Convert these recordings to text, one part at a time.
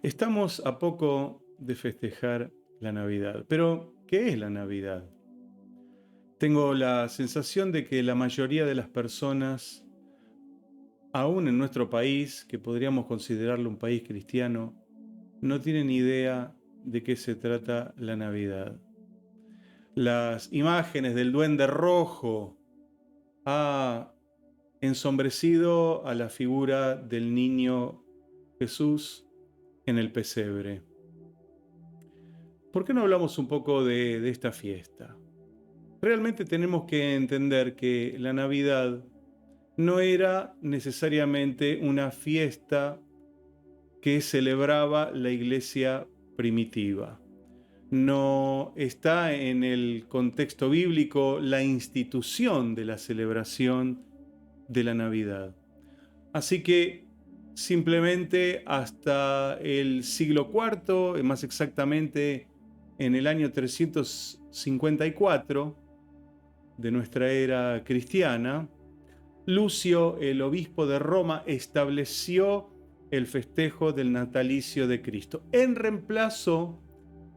Estamos a poco de festejar la Navidad, pero ¿qué es la Navidad? Tengo la sensación de que la mayoría de las personas, aún en nuestro país, que podríamos considerarlo un país cristiano, no tienen idea de qué se trata la Navidad. Las imágenes del duende rojo ha ensombrecido a la figura del niño Jesús en el pesebre. ¿Por qué no hablamos un poco de esta fiesta? Realmente tenemos que entender que la Navidad no era necesariamente una fiesta que celebraba la iglesia primitiva. No está en el contexto bíblico la institución de la celebración de la Navidad. Así que simplemente hasta el siglo IV, más exactamente en el año 354 de nuestra era cristiana, Lucio, el obispo de Roma, estableció el festejo del natalicio de Cristo en reemplazo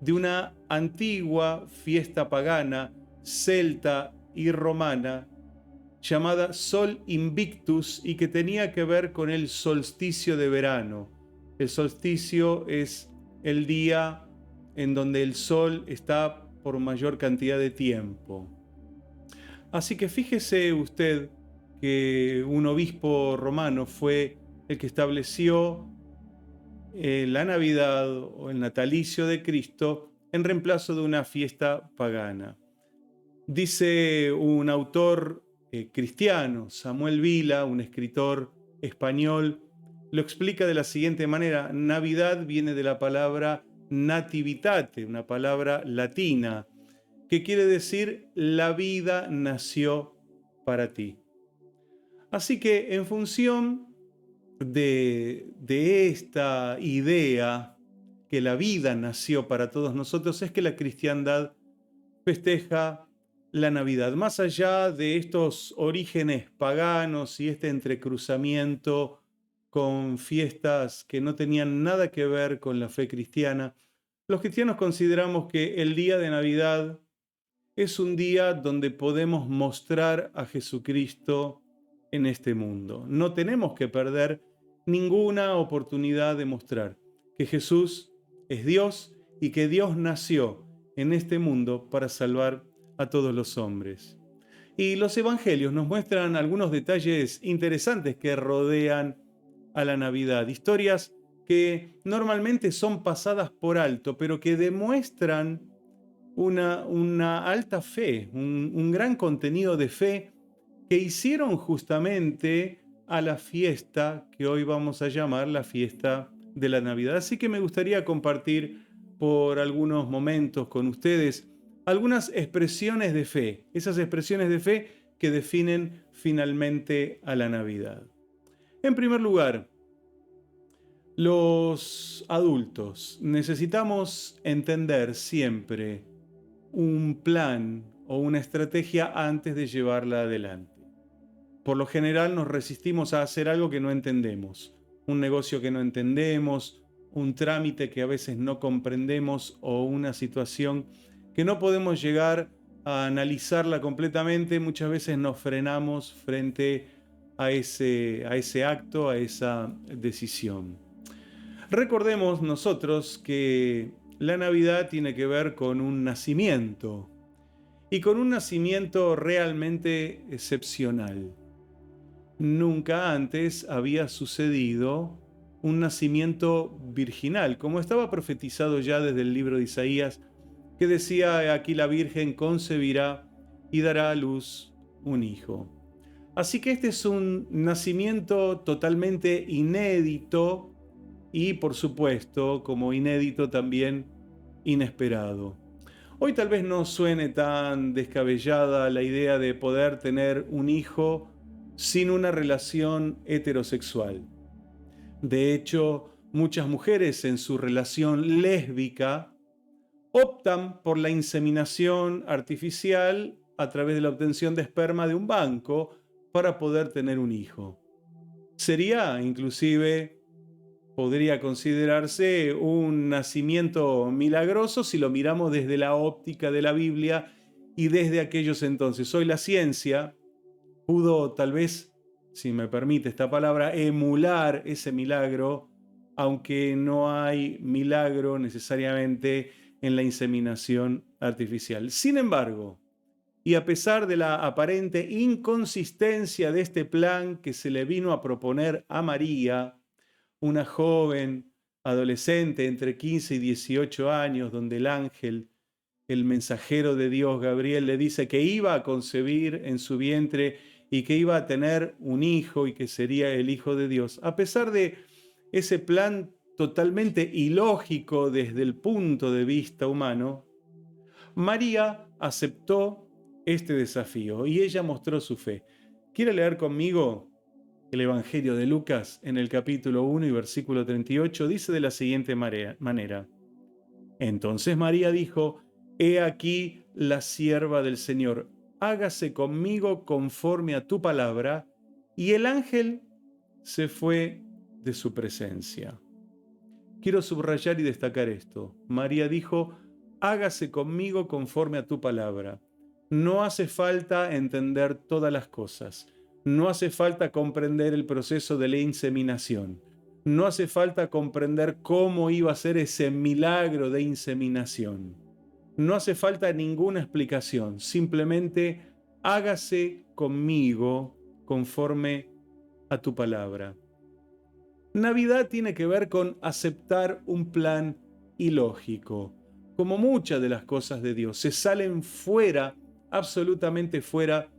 de una antigua fiesta pagana, celta y romana, llamada Sol Invictus y que tenía que ver con el solsticio de verano. El solsticio es el día en donde el sol está por mayor cantidad de tiempo. Así que fíjese usted que un obispo romano fue el que estableció la Navidad o el natalicio de Cristo en reemplazo de una fiesta pagana. Dice un autor cristiano, Samuel Vila, un escritor español, lo explica de la siguiente manera: Navidad viene de la palabra nativitate, una palabra latina, que quiere decir la vida nació para ti. Así que en función de esta idea que la vida nació para todos nosotros, es que la cristiandad festeja la Navidad. Más allá de estos orígenes paganos y este entrecruzamiento con fiestas que no tenían nada que ver con la fe cristiana, los cristianos consideramos que el día de Navidad es un día donde podemos mostrar a Jesucristo en este mundo. No tenemos que perder ninguna oportunidad de mostrar que Jesús es Dios y que Dios nació en este mundo para salvar a todos los hombres. Y los evangelios nos muestran algunos detalles interesantes que rodean a la Navidad, historias que normalmente son pasadas por alto, pero que demuestran una alta fe, un gran contenido de fe que hicieron justamente a la fiesta que hoy vamos a llamar la fiesta de la Navidad. Así que me gustaría compartir por algunos momentos con ustedes algunas expresiones de fe, esas expresiones de fe que definen finalmente a la Navidad. En primer lugar, los adultos necesitamos entender siempre un plan o una estrategia antes de llevarla adelante. Por lo general nos resistimos a hacer algo que no entendemos, un negocio que no entendemos, un trámite que a veces no comprendemos o una situación que no podemos llegar a analizarla completamente. Muchas veces nos frenamos frente a ese acto, a esa decisión. Recordemos nosotros que la Navidad tiene que ver con un nacimiento y con un nacimiento realmente excepcional. Nunca antes había sucedido un nacimiento virginal, como estaba profetizado ya desde el libro de Isaías, que decía: aquí la Virgen concebirá y dará a luz un hijo. Así que este es un nacimiento totalmente inédito y, por supuesto, como inédito también inesperado. Hoy tal vez no suene tan descabellada la idea de poder tener un hijo sin una relación heterosexual. De hecho, muchas mujeres en su relación lésbica optan por la inseminación artificial a través de la obtención de esperma de un banco para poder tener un hijo. Sería inclusive, podría considerarse un nacimiento milagroso si lo miramos desde la óptica de la Biblia y desde aquellos entonces. Hoy la ciencia pudo tal vez, si me permite esta palabra, emular ese milagro, aunque no hay milagro necesariamente en la inseminación artificial. Sin embargo, y a pesar de la aparente inconsistencia de este plan que se le vino a proponer a María, una joven adolescente entre 15 y 18 años, donde el ángel, el mensajero de Dios, Gabriel, le dice que iba a concebir en su vientre y que iba a tener un hijo y que sería el Hijo de Dios. A pesar de ese plan totalmente ilógico desde el punto de vista humano, María aceptó este desafío y ella mostró su fe. ¿Quiere leer conmigo el Evangelio de Lucas en el capítulo 1 y versículo 38? Dice de la siguiente manera. Entonces María dijo: He aquí la sierva del Señor, hágase conmigo conforme a tu palabra. Y el ángel se fue de su presencia. Quiero subrayar y destacar esto. María dijo: hágase conmigo conforme a tu palabra. No hace falta entender todas las cosas. No hace falta comprender el proceso de la inseminación. No hace falta comprender cómo iba a ser ese milagro de inseminación. No hace falta ninguna explicación. Simplemente hágase conmigo conforme a tu palabra. Navidad tiene que ver con aceptar un plan ilógico. Como muchas de las cosas de Dios, se salen fuera, absolutamente fuera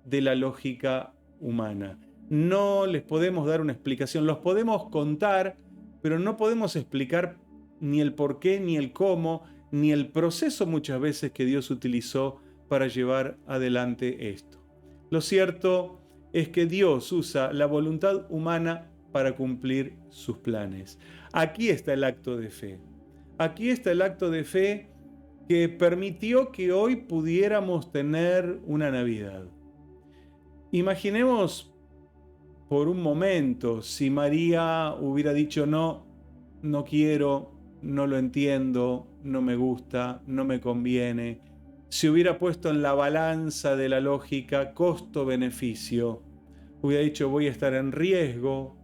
de la lógica humana. No les podemos dar una explicación, los podemos contar, pero no podemos explicar ni el por qué, ni el cómo, ni el proceso muchas veces que Dios utilizó para llevar adelante esto. Lo cierto es que Dios usa la voluntad humana para cumplir sus planes. Aquí está el acto de fe. Aquí está el acto de fe que permitió que hoy pudiéramos tener una Navidad. Imaginemos por un momento si María hubiera dicho no, no quiero, no lo entiendo, no me gusta, no me conviene. Si hubiera puesto en la balanza de la lógica costo-beneficio, hubiera dicho voy a estar en riesgo,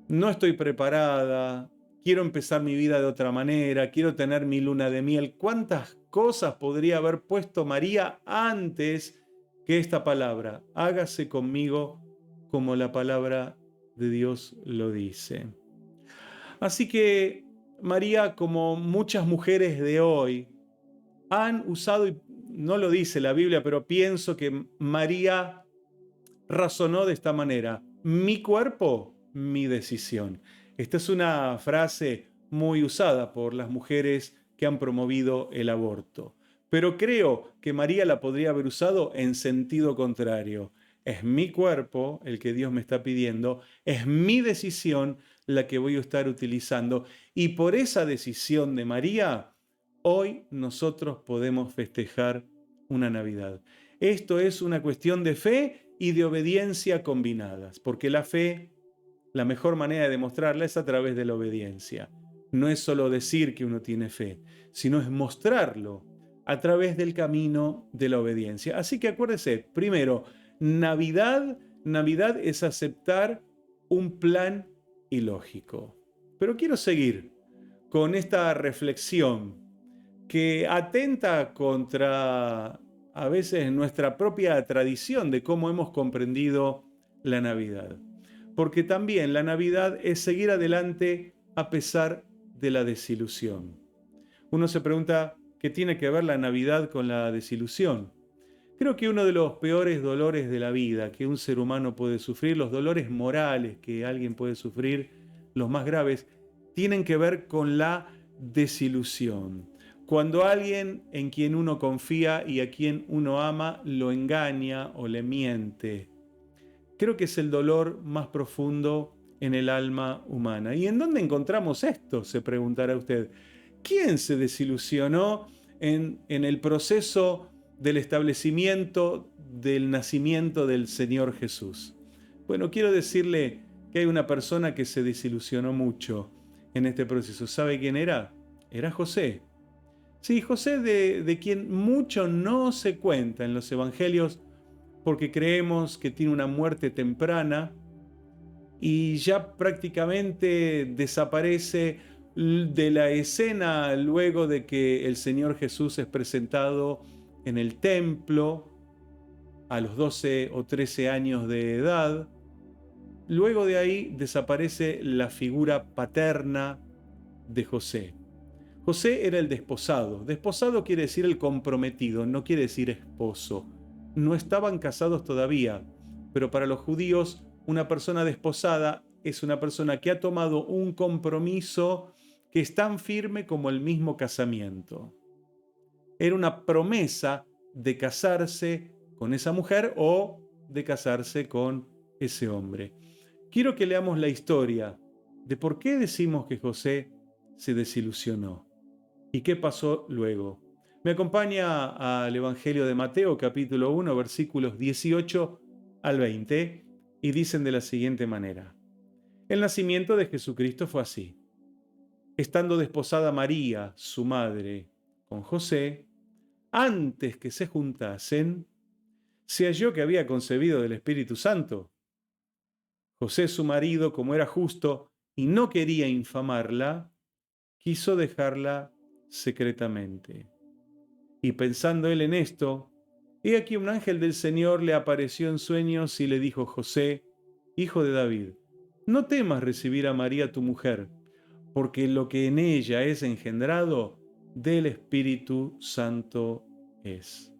no estoy preparada, quiero empezar mi vida de otra manera, quiero tener mi luna de miel. ¿Cuántas cosas podría haber puesto María antes que esta palabra? Hágase conmigo como la palabra de Dios lo dice. Así que María, como muchas mujeres de hoy, han usado, y no lo dice la Biblia, pero pienso que María razonó de esta manera: mi cuerpo, mi decisión. Esta es una frase muy usada por las mujeres que han promovido el aborto. Pero creo que María la podría haber usado en sentido contrario. Es mi cuerpo el que Dios me está pidiendo, es mi decisión la que voy a estar utilizando. Y por esa decisión de María, hoy nosotros podemos festejar una Navidad. Esto es una cuestión de fe y de obediencia combinadas, porque la fe, la mejor manera de demostrarla es a través de la obediencia. No es solo decir que uno tiene fe, sino es mostrarlo a través del camino de la obediencia. Así que acuérdese, primero, Navidad es aceptar un plan ilógico. Pero quiero seguir con esta reflexión que atenta contra a veces nuestra propia tradición de cómo hemos comprendido la Navidad. Porque también la Navidad es seguir adelante a pesar de la desilusión. Uno se pregunta, ¿qué tiene que ver la Navidad con la desilusión? Creo que uno de los peores dolores de la vida que un ser humano puede sufrir, los dolores morales que alguien puede sufrir, los más graves, tienen que ver con la desilusión. Cuando alguien en quien uno confía y a quien uno ama lo engaña o le miente. Creo que es el dolor más profundo en el alma humana. ¿Y en dónde encontramos esto?, se preguntará usted. ¿Quién se desilusionó en el proceso del establecimiento del nacimiento del Señor Jesús? Bueno, quiero decirle que hay una persona que se desilusionó mucho en este proceso. ¿Sabe quién era? Era José. Sí, José de quien mucho no se cuenta en los evangelios porque creemos que tiene una muerte temprana y ya prácticamente desaparece de la escena luego de que el Señor Jesús es presentado en el templo a los 12 o 13 años de edad. Luego de ahí desaparece la figura paterna de José. José era el desposado. Desposado quiere decir el comprometido, no quiere decir esposo. No estaban casados todavía, pero para los judíos una persona desposada es una persona que ha tomado un compromiso que es tan firme como el mismo casamiento. Era una promesa de casarse con esa mujer o de casarse con ese hombre. Quiero que leamos la historia de por qué decimos que José se desilusionó y qué pasó luego. Me acompaña al Evangelio de Mateo, capítulo 1, versículos 18 al 20, y dicen de la siguiente manera: El nacimiento de Jesucristo fue así. Estando desposada María, su madre, con José, antes que se juntasen, se halló que había concebido del Espíritu Santo. José, su marido, como era justo y no quería infamarla, quiso dejarla secretamente. Y pensando él en esto, he aquí un ángel del Señor le apareció en sueños y le dijo: José, hijo de David, no temas recibir a María tu mujer, porque lo que en ella es engendrado del Espíritu Santo es.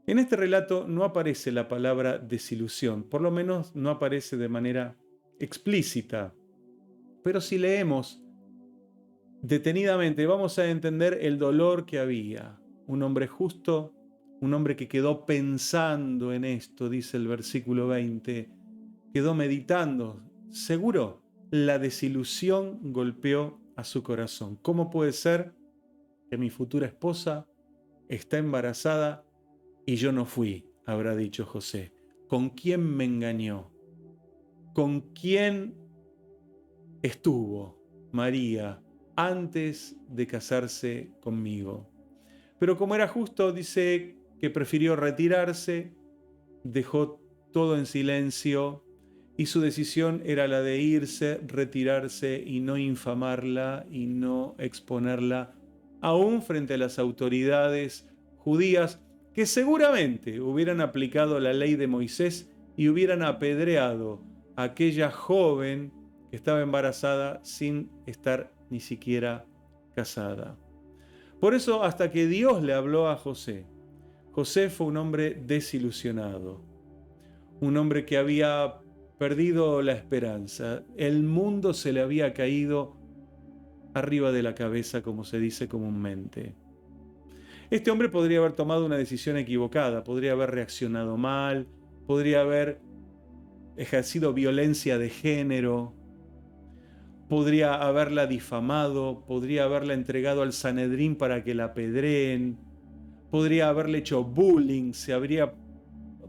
En este relato no aparece la palabra desilusión, por lo menos no aparece de manera explícita, pero si leemos detenidamente vamos a entender el dolor que había. Un hombre justo, un hombre que quedó pensando en esto, dice el versículo 20, quedó meditando. Seguro la desilusión golpeó a su corazón. ¿Cómo puede ser que mi futura esposa está embarazada y yo no fui? Habrá dicho José. ¿Con quién me engañó? ¿Con quién estuvo María antes de casarse conmigo? Pero como era justo, dice que prefirió retirarse, dejó todo en silencio y su decisión era la de irse, retirarse y no infamarla y no exponerla aún frente a las autoridades judías que seguramente hubieran aplicado la ley de Moisés y hubieran apedreado a aquella joven que estaba embarazada sin estar ni siquiera casada. Por eso, hasta que Dios le habló a José, José fue un hombre desilusionado, un hombre que había perdido la esperanza. El mundo se le había caído arriba de la cabeza, como se dice comúnmente. Este hombre podría haber tomado una decisión equivocada, podría haber reaccionado mal, podría haber ejercido violencia de género, podría haberla difamado, podría haberla entregado al Sanedrín para que la apedreen, podría haberle hecho bullying,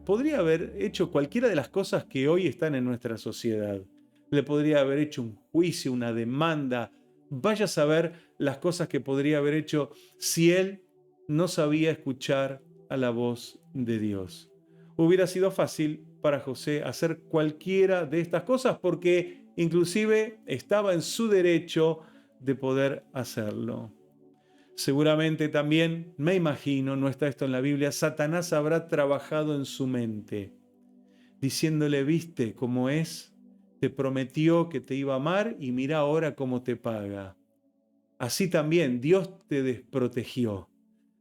podría haber hecho cualquiera de las cosas que hoy están en nuestra sociedad. Le podría haber hecho un juicio, una demanda. Vaya a saber las cosas que podría haber hecho si él no sabía escuchar a la voz de Dios. Hubiera sido fácil para José hacer cualquiera de estas cosas porque inclusive estaba en su derecho de poder hacerlo. Seguramente también, me imagino, no está esto en la Biblia, Satanás habrá trabajado en su mente, diciéndole: ¿viste cómo es? Te prometió que te iba a amar y mira ahora cómo te paga. Así también Dios te desprotegió,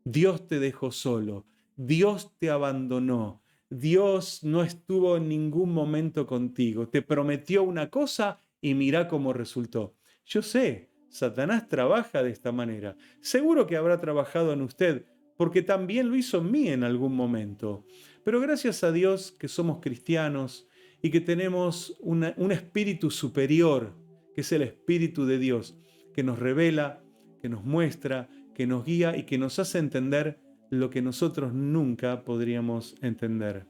Dios te dejó solo, Dios te abandonó, Dios no estuvo en ningún momento contigo, te prometió una cosa y mira cómo resultó. Yo sé, Satanás trabaja de esta manera. Seguro que habrá trabajado en usted, porque también lo hizo en mí en algún momento. Pero gracias a Dios que somos cristianos y que tenemos un espíritu superior, que es el Espíritu de Dios, que nos revela, que nos muestra, que nos guía y que nos hace entender lo que nosotros nunca podríamos entender.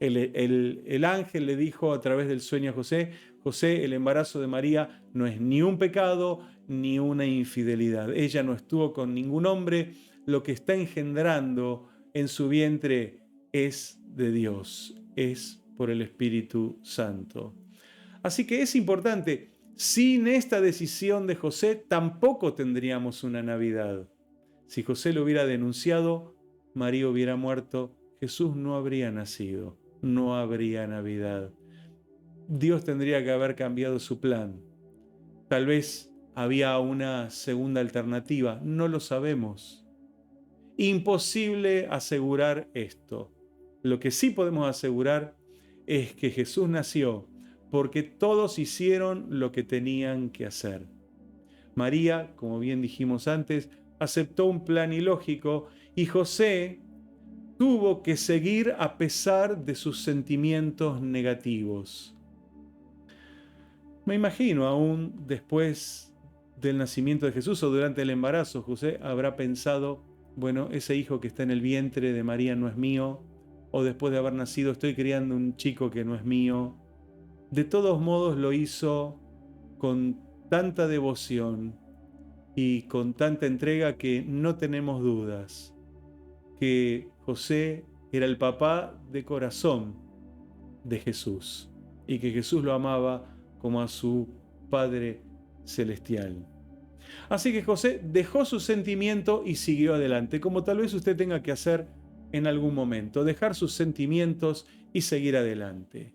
El ángel le dijo a través del sueño a José: José, el embarazo de María no es ni un pecado ni una infidelidad. Ella no estuvo con ningún hombre. Lo que está engendrando en su vientre es de Dios, es por el Espíritu Santo. Así que es importante. Sin esta decisión de José tampoco tendríamos una Navidad. Si José lo hubiera denunciado, María hubiera muerto, Jesús no habría nacido, no habría Navidad. Dios tendría que haber cambiado su plan. Tal vez había una segunda alternativa, no lo sabemos. Imposible asegurar esto. Lo que sí podemos asegurar es que Jesús nació porque todos hicieron lo que tenían que hacer. María, como bien dijimos antes, aceptó un plan ilógico y José tuvo que seguir a pesar de sus sentimientos negativos. Me imagino, aún después del nacimiento de Jesús o durante el embarazo, José habrá pensado: bueno, ese hijo que está en el vientre de María no es mío, o después de haber nacido estoy criando un chico que no es mío. De todos modos lo hizo con tanta devoción y con tanta entrega que no tenemos dudas que José era el papá de corazón de Jesús y que Jesús lo amaba como a su Padre Celestial. Así que José dejó su sentimiento y siguió adelante, como tal vez usted tenga que hacer en algún momento: dejar sus sentimientos y seguir adelante.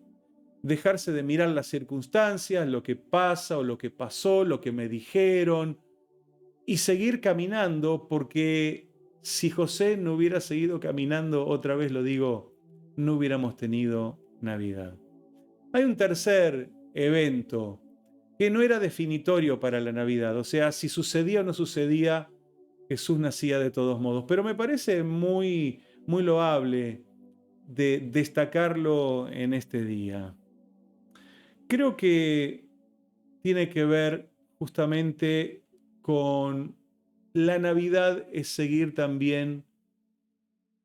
Dejarse de mirar las circunstancias, lo que pasa o lo que pasó, lo que me dijeron, y seguir caminando, porque si José no hubiera seguido caminando, otra vez lo digo, no hubiéramos tenido Navidad. Hay un tercer evento que no era definitorio para la Navidad, o sea, si sucedía o no sucedía, Jesús nacía de todos modos, pero me parece muy loable de destacarlo en este día. Creo que tiene que ver justamente con la Navidad, es seguir también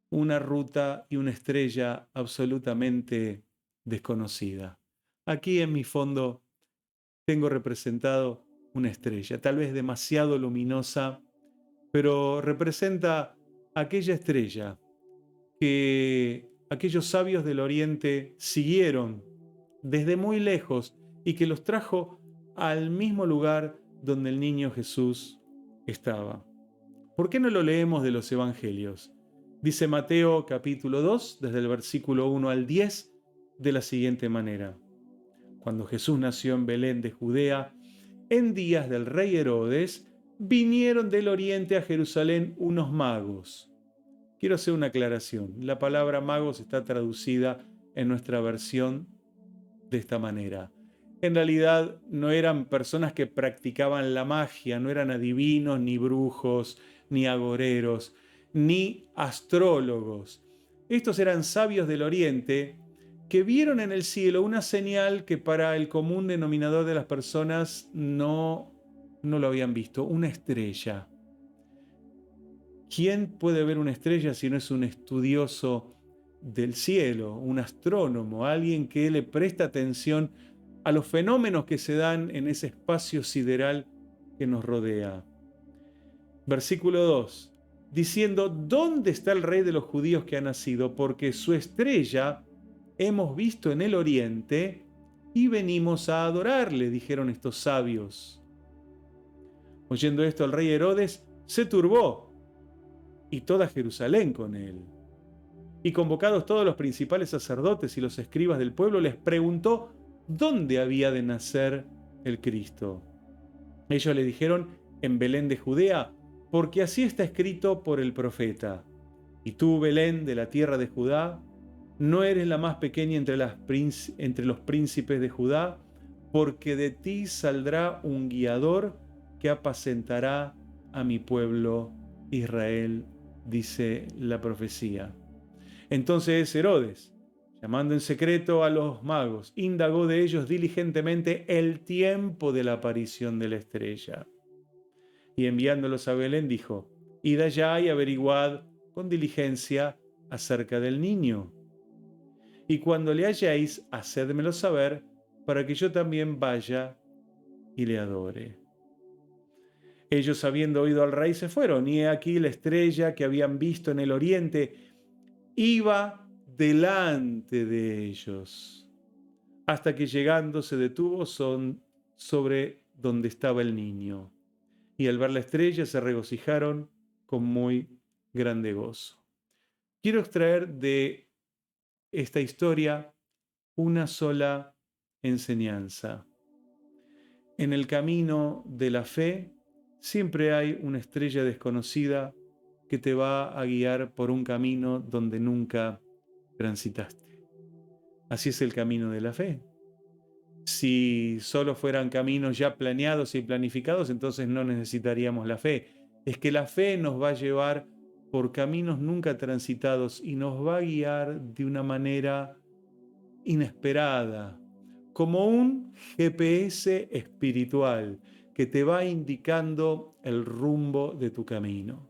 una ruta y una estrella absolutamente desconocida. Aquí en mi fondo tengo representado una estrella, tal vez demasiado luminosa, pero representa aquella estrella que aquellos sabios del Oriente siguieron desde muy lejos y que los trajo al mismo lugar donde el niño Jesús estaba. ¿Por qué no lo leemos de los Evangelios? Dice Mateo capítulo 2, desde el versículo 1 al 10, de la siguiente manera: Cuando Jesús nació en Belén de Judea, en días del rey Herodes, vinieron del oriente a Jerusalén unos magos. Quiero hacer una aclaración. La palabra magos está traducida en nuestra versión de esta manera. En realidad no eran personas que practicaban la magia, no eran adivinos, ni brujos, ni agoreros, ni astrólogos. Estos eran sabios del oriente que vieron en el cielo una señal que para el común denominador de las personas no lo habían visto: una estrella. ¿Quién puede ver una estrella si no es un estudioso del cielo, un astrónomo, alguien que le presta atención a los fenómenos que se dan en ese espacio sideral que nos rodea? Versículo 2, diciendo: ¿dónde está el rey de los judíos que ha nacido? Porque su estrella hemos visto en el oriente y venimos a adorarle, dijeron estos sabios. Oyendo esto, el rey Herodes se turbó, y toda Jerusalén con él. Y convocados todos los principales sacerdotes y los escribas del pueblo, les preguntó dónde había de nacer el Cristo. Ellos le dijeron: en Belén de Judea, porque así está escrito por el profeta: y tú, Belén, de la tierra de Judá, no eres la más pequeña entre los príncipes de Judá, porque de ti saldrá un guiador que apacentará a mi pueblo Israel, dice la profecía. Entonces Herodes, llamando en secreto a los magos, indagó de ellos diligentemente el tiempo de la aparición de la estrella. Y enviándolos a Belén dijo: Id allá y averiguad con diligencia acerca del niño. Y cuando le halléis, hacédmelo saber, para que yo también vaya y le adore. Ellos, habiendo oído al rey, se fueron, y he aquí la estrella que habían visto en el oriente iba delante de ellos, hasta que llegando se detuvo sobre donde estaba el niño. Y al ver la estrella se regocijaron con muy grande gozo. Quiero extraer de esta historia una sola enseñanza. En el camino de la fe siempre hay una estrella desconocida que te va a guiar por un camino donde nunca transitaste. Así es el camino de la fe. Si solo fueran caminos ya planeados y planificados, entonces no necesitaríamos la fe. Es que la fe nos va a llevar por caminos nunca transitados y nos va a guiar de una manera inesperada, como un GPS espiritual que te va indicando el rumbo de tu camino.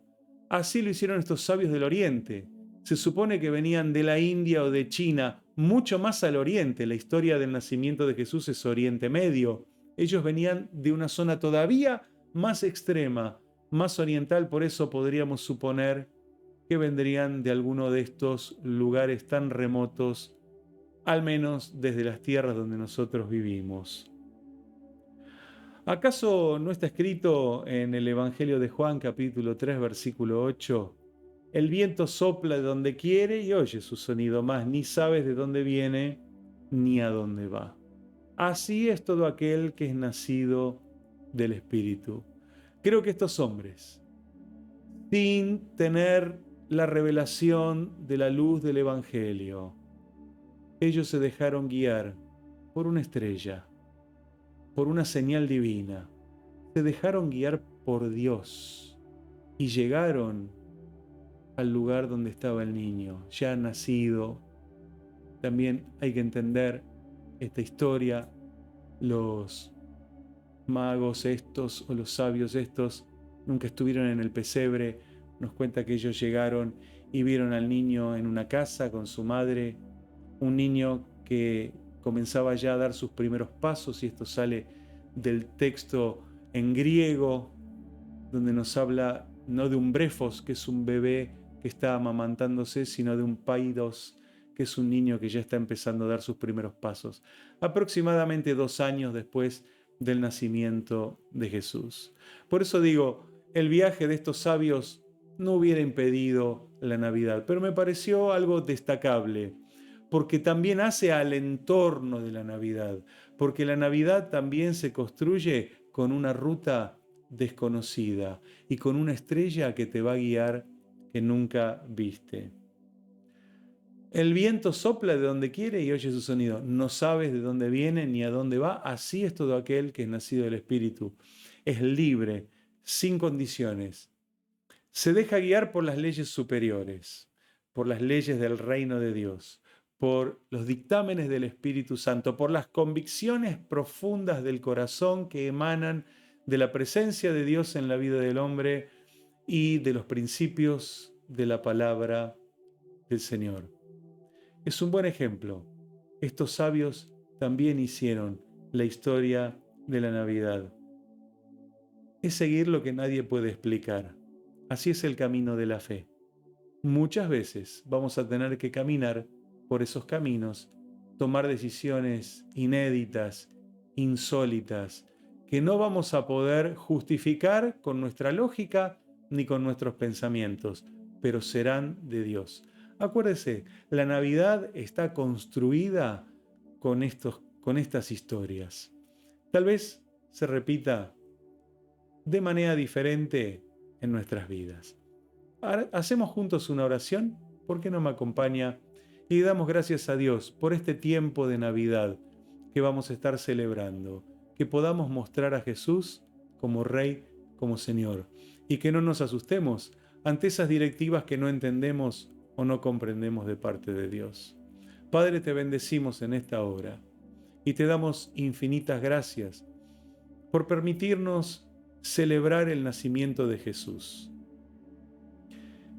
Así lo hicieron estos sabios del Oriente. Se supone que venían de la India o de China, mucho más al oriente. La historia del nacimiento de Jesús es Oriente Medio. Ellos venían de una zona todavía más extrema, más oriental, por eso podríamos suponer que vendrían de alguno de estos lugares tan remotos, al menos desde las tierras donde nosotros vivimos. ¿Acaso no está escrito en el Evangelio de Juan, capítulo 3, versículo 8? El viento sopla de donde quiere y oye su sonido, mas ni sabes de dónde viene ni a dónde va. Así es todo aquel que es nacido del Espíritu. Creo que estos hombres, sin tener la revelación de la luz del Evangelio, ellos se dejaron guiar por una estrella, por una señal divina. Se dejaron guiar por Dios y llegaron al lugar donde estaba el niño, ya nacido. También hay que entender esta historia. Los magos estos o los sabios estos nunca estuvieron en el pesebre. Nos cuenta que ellos llegaron y vieron al niño en una casa con su madre, un niño que comenzaba ya a dar sus primeros pasos, y esto sale del texto en griego, donde nos habla no de un brefos, que es un bebé que está amamantándose, sino de un paidos, que es un niño que ya está empezando a dar sus primeros pasos, aproximadamente 2 años después del nacimiento de Jesús. Por eso digo, el viaje de estos sabios no hubiera impedido la Navidad, pero me pareció algo destacable, porque también hace al entorno de la Navidad, porque la Navidad también se construye con una ruta desconocida y con una estrella que te va a guiar que nunca viste. El viento sopla de donde quiere y oye su sonido. No sabes de dónde viene ni a dónde va. Así es todo aquel que es nacido del Espíritu. Es libre, sin condiciones. Se deja guiar por las leyes superiores, por las leyes del reino de Dios, por los dictámenes del Espíritu Santo, por las convicciones profundas del corazón que emanan de la presencia de Dios en la vida del hombre y de los principios de la palabra del Señor. Es un buen ejemplo. Estos sabios también hicieron la historia de la Navidad. Es seguir lo que nadie puede explicar. Así es el camino de la fe. Muchas veces vamos a tener que caminar por esos caminos, tomar decisiones inéditas, insólitas, que no vamos a poder justificar con nuestra lógica ni con nuestros pensamientos, pero serán de Dios. Acuérdese, la Navidad está construida con estas historias. Tal vez se repita de manera diferente en nuestras vidas. Hacemos juntos una oración. ¿Por qué no me acompaña? Y damos gracias a Dios por este tiempo de Navidad que vamos a estar celebrando. Que podamos mostrar a Jesús como Rey, como Señor. Y que no nos asustemos ante esas directivas que no entendemos o no comprendemos de parte de Dios. Padre, te bendecimos en esta hora y te damos infinitas gracias por permitirnos celebrar el nacimiento de Jesús.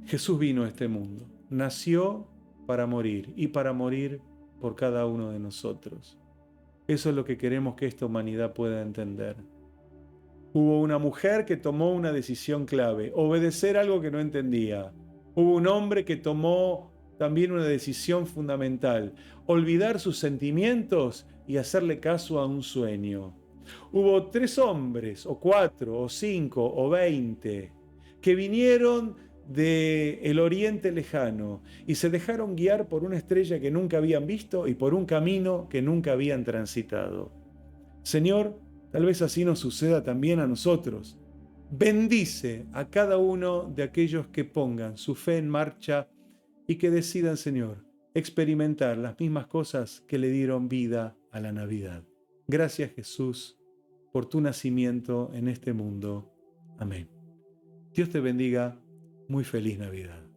Jesús vino a este mundo, nació para morir y para morir por cada uno de nosotros. Eso es lo que queremos que esta humanidad pueda entender. Hubo una mujer que tomó una decisión clave, obedecer algo que no entendía. Hubo un hombre que tomó también una decisión fundamental, olvidar sus sentimientos y hacerle caso a un sueño. Hubo 3 hombres, o 4, o 5, o 20, que vinieron del Oriente Lejano y se dejaron guiar por una estrella que nunca habían visto y por un camino que nunca habían transitado. Señor, tal vez así nos suceda también a nosotros. Bendice a cada uno de aquellos que pongan su fe en marcha y que decidan, Señor, experimentar las mismas cosas que le dieron vida a la Navidad. Gracias, Jesús, por tu nacimiento en este mundo. Amén. Dios te bendiga. Muy feliz Navidad.